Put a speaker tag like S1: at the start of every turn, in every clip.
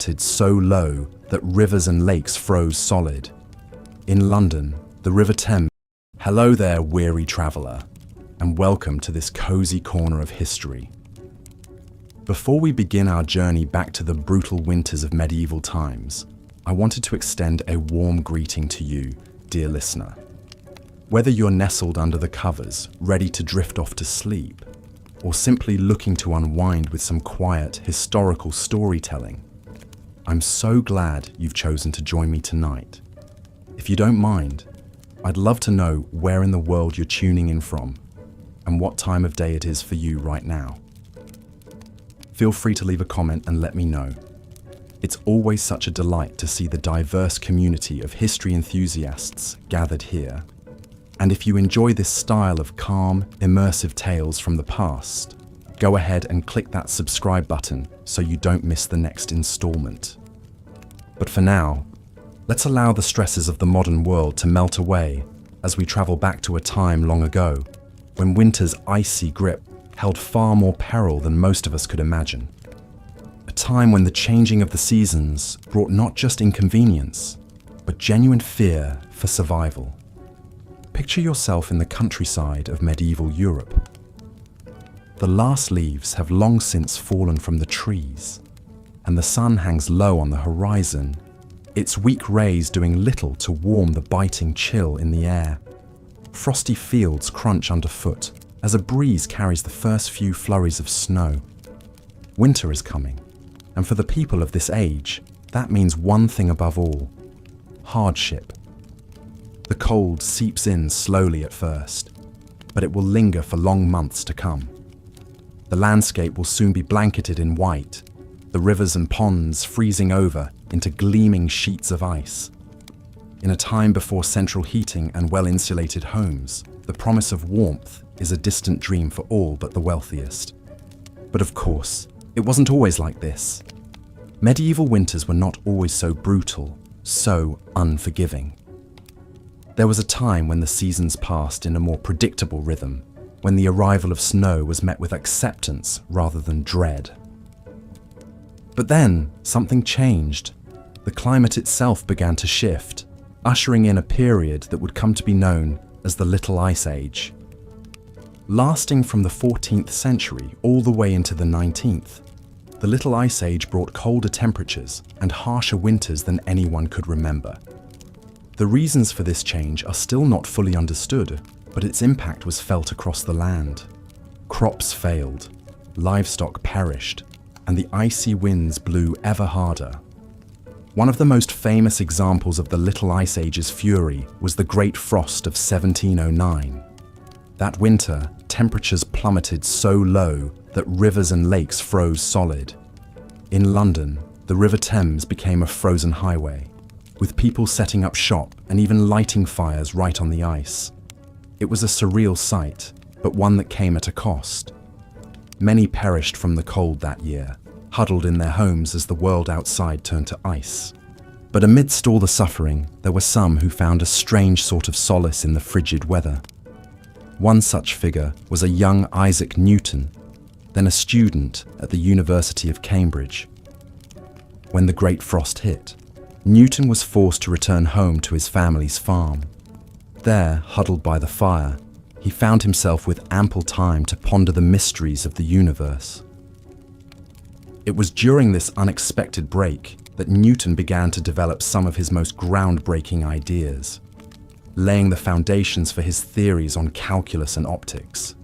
S1: plummeted so low that rivers and lakes froze solid. In London, the River Thames. Hello there, weary traveller, and welcome to this cozy corner of history. Before we begin our journey back to the brutal winters of medieval times, I wanted to extend a warm greeting to you, dear listener. Whether you're nestled under the covers, ready to drift off to sleep, or simply looking to unwind with some quiet, historical storytelling, I'm so glad you've chosen to join me tonight. If you don't mind, I'd love to know where in the world you're tuning in from and what time of day it is for you right now. Feel free to leave a comment and let me know. It's always such a delight to see the diverse community of history enthusiasts gathered here. And if you enjoy this style of calm, immersive tales from the past, go ahead and click that subscribe button so you don't miss the next installment. But for now, let's allow the stresses of the modern world to melt away as we travel back to a time long ago when winter's icy grip held far more peril than most of us could imagine. A time when the changing of the seasons brought not just inconvenience, but genuine fear for survival. Picture yourself in the countryside of medieval Europe. The last leaves have long since fallen from the trees, and the sun hangs low on the horizon, its weak rays doing little to warm the biting chill in the air. Frosty fields crunch underfoot as a breeze carries the first few flurries of snow. Winter is coming, and for the people of this age, that means one thing above all: hardship. The cold seeps in slowly at first, but it will linger for long months to come. The landscape will soon be blanketed in white, the rivers and ponds freezing over into gleaming sheets of ice. In a time before central heating and well-insulated homes, the promise of warmth is a distant dream for all but the wealthiest. But of course, it wasn't always like this. Medieval winters were not always so brutal, so unforgiving. There was a time when the seasons passed in a more predictable rhythm, when the arrival of snow was met with acceptance rather than dread. But then, something changed. The climate itself began to shift, ushering in a period that would come to be known as the Little Ice Age. Lasting from the 14th century all the way into the 19th, the Little Ice Age brought colder temperatures and harsher winters than anyone could remember. The reasons for this change are still not fully understood, but its impact was felt across the land. Crops failed, livestock perished, and the icy winds blew ever harder. One of the most famous examples of the Little Ice Age's fury was the Great Frost of 1709. That winter, temperatures plummeted so low that rivers and lakes froze solid. In London, the River Thames became a frozen highway, with people setting up shop and even lighting fires right on the ice. It was a surreal sight, but one that came at a cost. Many perished from the cold that year, huddled in their homes as the world outside turned to ice. But amidst all the suffering, there were some who found a strange sort of solace in the frigid weather. One such figure was a young Isaac Newton, then a student at the University of Cambridge. When the Great Frost hit, Newton was forced to return home to his family's farm. There, huddled by the fire, he found himself with ample time to ponder the mysteries of the universe. It was during this unexpected break that Newton began to develop some of his most groundbreaking ideas, laying the foundations for his theories on calculus and optics.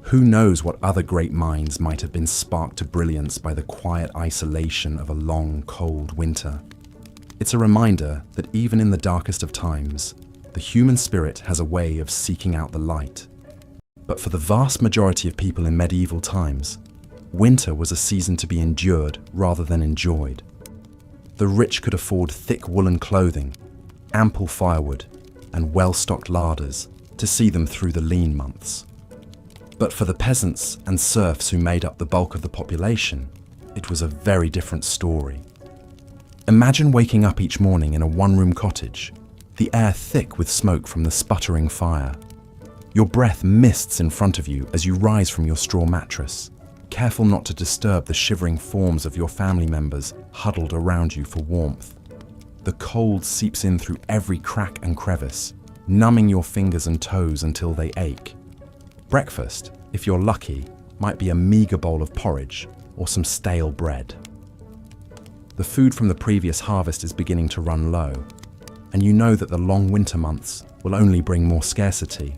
S1: Who knows what other great minds might have been sparked to brilliance by the quiet isolation of a long, cold winter. It's a reminder that even in the darkest of times, the human spirit has a way of seeking out the light. But for the vast majority of people in medieval times, winter was a season to be endured rather than enjoyed. The rich could afford thick woolen clothing, ample firewood, and well-stocked larders to see them through the lean months. But for the peasants and serfs who made up the bulk of the population, it was a very different story. Imagine waking up each morning in a one-room cottage, the air thick with smoke from the sputtering fire. Your breath mists in front of you as you rise from your straw mattress, careful not to disturb the shivering forms of your family members huddled around you for warmth. The cold seeps in through every crack and crevice, numbing your fingers and toes until they ache. Breakfast, if you're lucky, might be a meager bowl of porridge or some stale bread. The food from the previous harvest is beginning to run low, and you know that the long winter months will only bring more scarcity.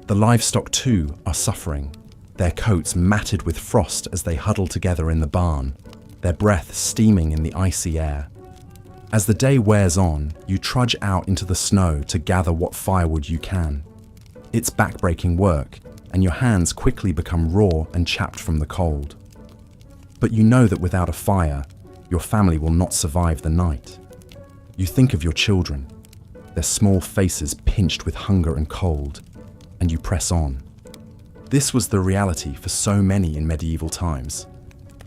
S1: The livestock too are suffering, their coats matted with frost as they huddle together in the barn, their breath steaming in the icy air. As the day wears on, you trudge out into the snow to gather what firewood you can. It's backbreaking work, and your hands quickly become raw and chapped from the cold. But you know that without a fire, your family will not survive the night. You think of your children, their small faces pinched with hunger and cold, and you press on. This was the reality for so many in medieval times.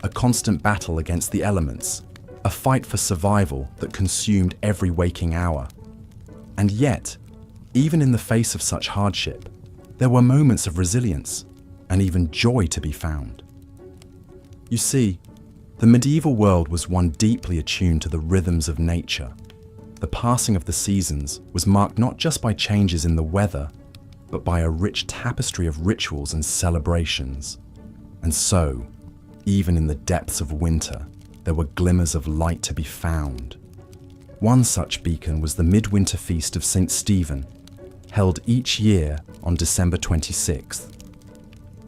S1: A constant battle against the elements, a fight for survival that consumed every waking hour. And yet, even in the face of such hardship, there were moments of resilience and even joy to be found. You see, the medieval world was one deeply attuned to the rhythms of nature. The passing of the seasons was marked not just by changes in the weather, but by a rich tapestry of rituals and celebrations. And so, even in the depths of winter, there were glimmers of light to be found. One such beacon was the midwinter feast of St. Stephen, held each year on December 26th.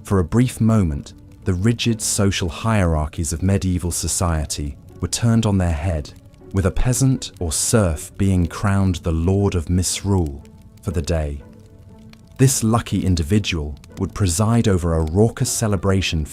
S1: For a brief moment, the rigid social hierarchies of medieval society were turned on their head, with a peasant or serf being crowned the lord of misrule for the day. This lucky individual would preside over a raucous celebration